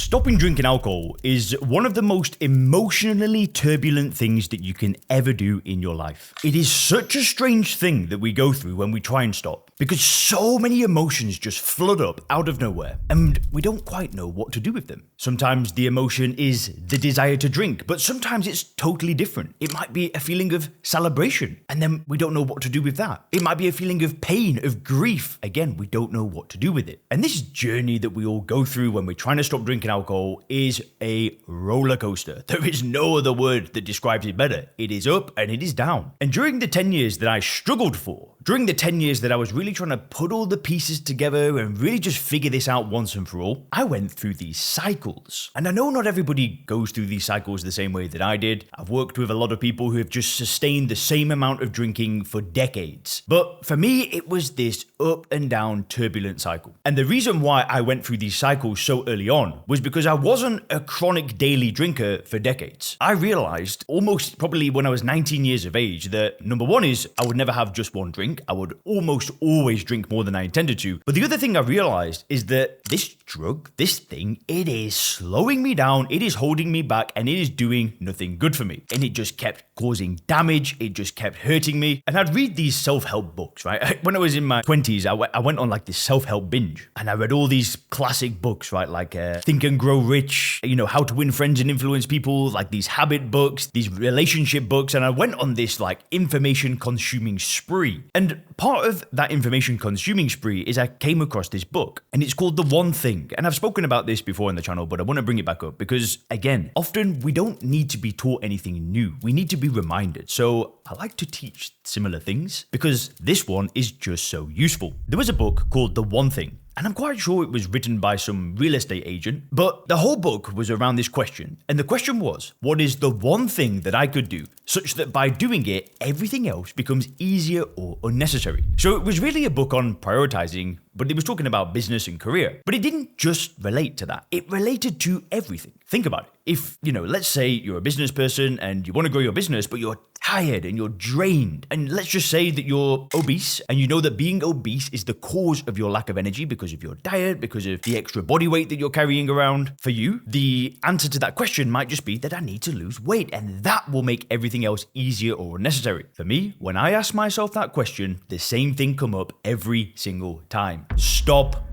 Stopping drinking alcohol is one of the most emotionally turbulent things that you can ever do in your life. It is such a strange thing that we go through when we try and stop, because so many emotions just flood up out of nowhere, and we don't quite know what to do with them. Sometimes the emotion is the desire to drink, but sometimes it's totally different. It might be a feeling of celebration, and then we don't know what to do with that. It might be a feeling of pain, of grief. Again, we don't know what to do with it. And this journey that we all go through when we're trying to stop drinking alcohol is a roller coaster. There is no other word that describes it better. It is up and it is down. And during the 10 years that I struggled for, during the 10 years that I was really trying to put all the pieces together and really just figure this out once and for all, I went through these cycles. And I know not everybody goes through these cycles the same way that I did. I've worked with a lot of people who have just sustained the same amount of drinking for decades. But for me, it was this up and down turbulent cycle. And the reason why I went through these cycles so early on was because I wasn't a chronic daily drinker for decades. I realized almost probably when I was 19 years of age that number one is I would never have just one drink. I would almost always drink more than I intended to. But the other thing I realized is that this drug, this thing, it is slowing me down, it is holding me back, and it is doing nothing good for me. And it just kept causing damage, it just kept hurting me. And I'd read these self-help books, right? When I was in my 20s, I went on like this self-help binge, and I read all these classic books, right? Like Think and Grow Rich, How to Win Friends and Influence People, like these habit books, these relationship books, and I went on this like information consuming spree. And part of that information consuming spree is I came across this book, and it's called The One Thing. And I've spoken about this before on the channel, but I want to bring it back up because, again, often we don't need to be taught anything new. We need to be reminded. So I like to teach similar things because this one is just so useful. There was a book called The One Thing, and I'm quite sure it was written by some real estate agent, but the whole book was around this question. And the question was, what is the one thing that I could do such that by doing it, everything else becomes easier or unnecessary? So it was really a book on prioritizing, but it was talking about business and career. But it didn't just relate to that. It related to everything. Think about it. If, let's say you're a business person and you want to grow your business, but you're tired and you're drained. And let's just say that you're obese and you know that being obese is the cause of your lack of energy because of your diet, because of the extra body weight that you're carrying around. For you, the answer to that question might just be that I need to lose weight, and that will make everything else easier or unnecessary. For me, when I ask myself that question, the same thing come up every single time. Stop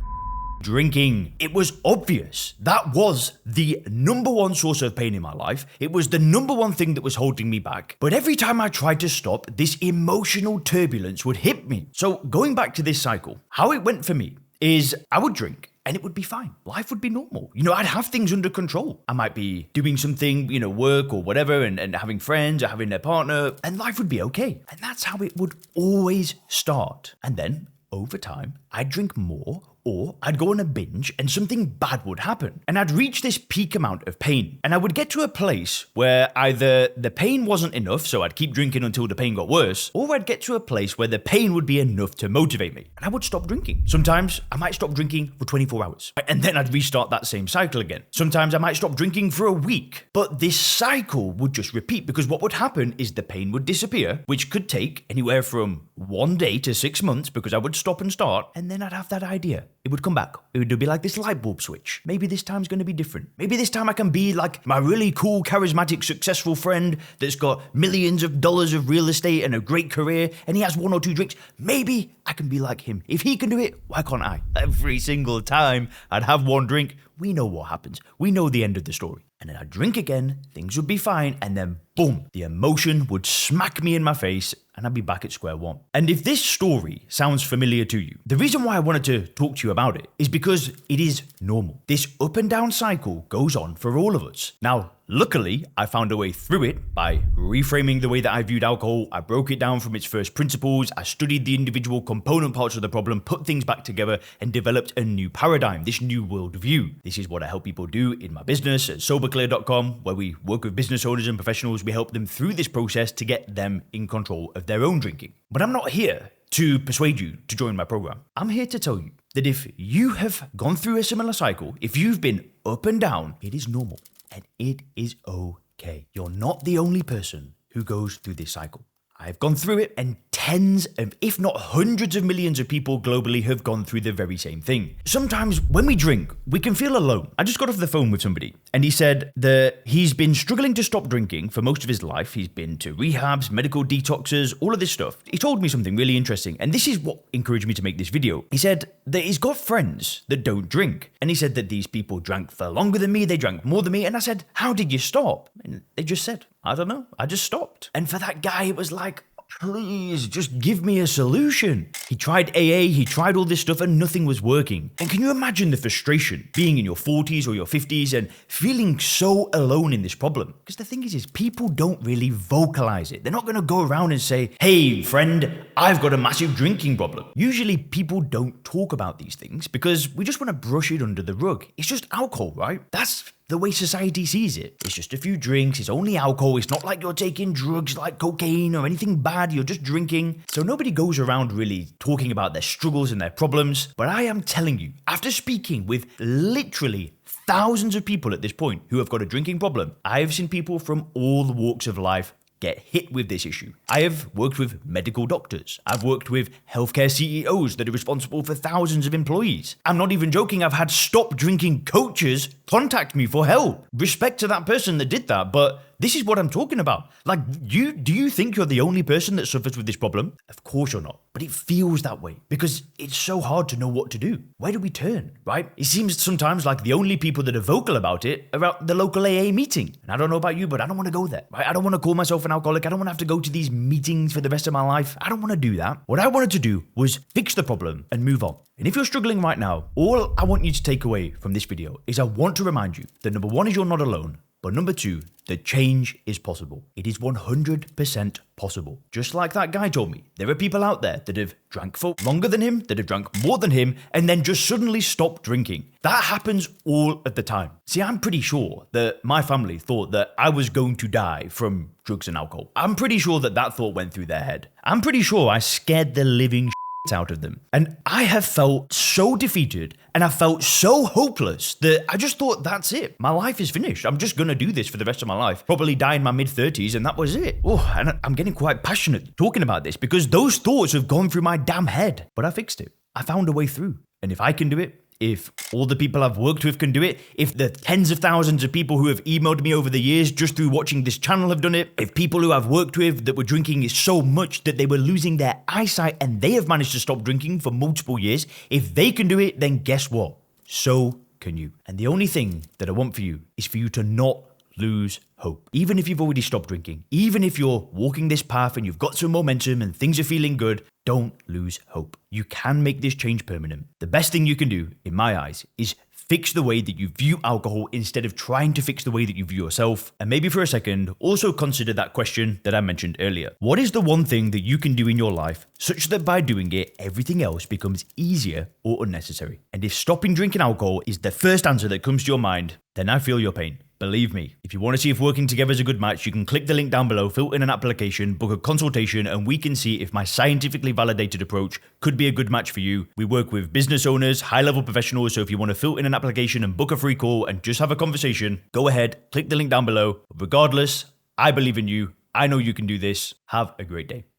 drinking. It was obvious. That was the number one source of pain in my life. It was the number one thing that was holding me back. But every time I tried to stop, this emotional turbulence would hit me. So going back to this cycle, how it went for me is I would drink and it would be fine. Life would be normal. I'd have things under control. I might be doing something, work or whatever, and having friends or having their partner, and life would be okay. And that's how it would always start. And then over time, I'd drink more, or I'd go on a binge and something bad would happen. And I'd reach this peak amount of pain. And I would get to a place where either the pain wasn't enough, so I'd keep drinking until the pain got worse, or I'd get to a place where the pain would be enough to motivate me. And I would stop drinking. Sometimes I might stop drinking for 24 hours. And then I'd restart that same cycle again. Sometimes I might stop drinking for a week. But this cycle would just repeat, because what would happen is the pain would disappear, which could take anywhere from 1 day to 6 months, because I would stop and start, and then I'd have that idea. It would come back. It would be like this light bulb switch. Maybe this time's going to be different. Maybe this time I can be like my really cool, charismatic, successful friend that's got millions of dollars of real estate and a great career, and he has 1 or 2 drinks. Maybe I can be like him. If he can do it, why can't I? Every single time I'd have 1 drink, we know what happens. We know the end of the story. And then I'd drink again, things would be fine, and then boom, the emotion would smack me in my face, and I'd be back at square one. And if this story sounds familiar to you, the reason why I wanted to talk to you about it is because it is normal. This up and down cycle goes on for all of us. Now, luckily, I found a way through it by reframing the way that I viewed alcohol. I broke it down from its first principles. I studied the individual component parts of the problem, put things back together, and developed a new paradigm, this new worldview. This is what I help people do in my business at soberclear.com, where we work with business owners and professionals. We help them through this process to get them in control of their own drinking. But I'm not here to persuade you to join my program. I'm here to tell you that if you have gone through a similar cycle, if you've been up and down, it is normal. And it is okay. You're not the only person who goes through this cycle. I've gone through it, and tens of, if not hundreds of millions of people globally have gone through the very same thing. Sometimes when we drink, we can feel alone. I just got off the phone with somebody, and he said that he's been struggling to stop drinking for most of his life. He's been to rehabs, medical detoxes, all of this stuff. He told me something really interesting, and this is what encouraged me to make this video. He said that he's got friends that don't drink, and he said that these people drank for longer than me, they drank more than me, and I said, how did you stop? And they just said, I don't know, I just stopped. And for that guy, it was like, please, just give me a solution. He tried AA, he tried all this stuff, and nothing was working. And can you imagine the frustration being in your 40s or your 50s and feeling so alone in this problem? Because the thing is people don't really vocalize it. They're not going to go around and say, hey, friend, I've got a massive drinking problem. Usually people don't talk about these things because we just want to brush it under the rug. It's just alcohol, right? That's the way society sees it. It's just a few drinks, it's only alcohol, it's not like you're taking drugs like cocaine or anything bad, you're just drinking. So nobody goes around really talking about their struggles and their problems. But I am telling you, after speaking with literally thousands of people at this point who have got a drinking problem, I have seen people from all walks of life get hit with this issue. I have worked with medical doctors. I've worked with healthcare CEOs that are responsible for thousands of employees. I'm not even joking. I've had stop drinking coaches contact me for help. Respect to that person that did that, but this is what I'm talking about. Like, do you think you're the only person that suffers with this problem? Of course you're not. But it feels that way because it's so hard to know what to do. Where do we turn, right? It seems sometimes like the only people that are vocal about it are at the local AA meeting. And I don't know about you, but I don't want to go there, right? I don't want to call myself an alcoholic. I don't want to have to go to these meetings for the rest of my life. I don't want to do that. What I wanted to do was fix the problem and move on. And if you're struggling right now, all I want you to take away from this video is I want to remind you that number one is you're not alone. But number two, that change is possible. It is 100% possible. Just like that guy told me, there are people out there that have drank for longer than him, that have drank more than him, and then just suddenly stopped drinking. That happens all of the time. See, I'm pretty sure that my family thought that I was going to die from drugs and alcohol. I'm pretty sure that that thought went through their head. I'm pretty sure I scared the living out of them. And I have felt so defeated and I felt so hopeless that I just thought, that's it. My life is finished. I'm just going to do this for the rest of my life. Probably die in my mid-30s and that was it. Oh, and I'm getting quite passionate talking about this because those thoughts have gone through my damn head. But I fixed it. I found a way through. And if I can do it, if all the people I've worked with can do it, if the tens of thousands of people who have emailed me over the years just through watching this channel have done it, if people who I've worked with that were drinking so much that they were losing their eyesight and they have managed to stop drinking for multiple years, if they can do it, then guess what? So can you. And the only thing that I want for you is for you to not lose hope. Even if you've already stopped drinking, even if you're walking this path and you've got some momentum and things are feeling good, don't lose hope. You can make this change permanent. The best thing you can do, in my eyes, is fix the way that you view alcohol instead of trying to fix the way that you view yourself. And maybe for a second, also consider that question that I mentioned earlier. What is the one thing that you can do in your life such that by doing it, everything else becomes easier or unnecessary? And if stopping drinking alcohol is the first answer that comes to your mind, then I feel your pain. Believe me, if you want to see if working together is a good match, you can click the link down below, fill in an application, book a consultation, and we can see if my scientifically validated approach could be a good match for you. We work with business owners, high-level professionals, so if you want to fill in an application and book a free call and just have a conversation, go ahead, click the link down below. Regardless, I believe in you. I know you can do this. Have a great day.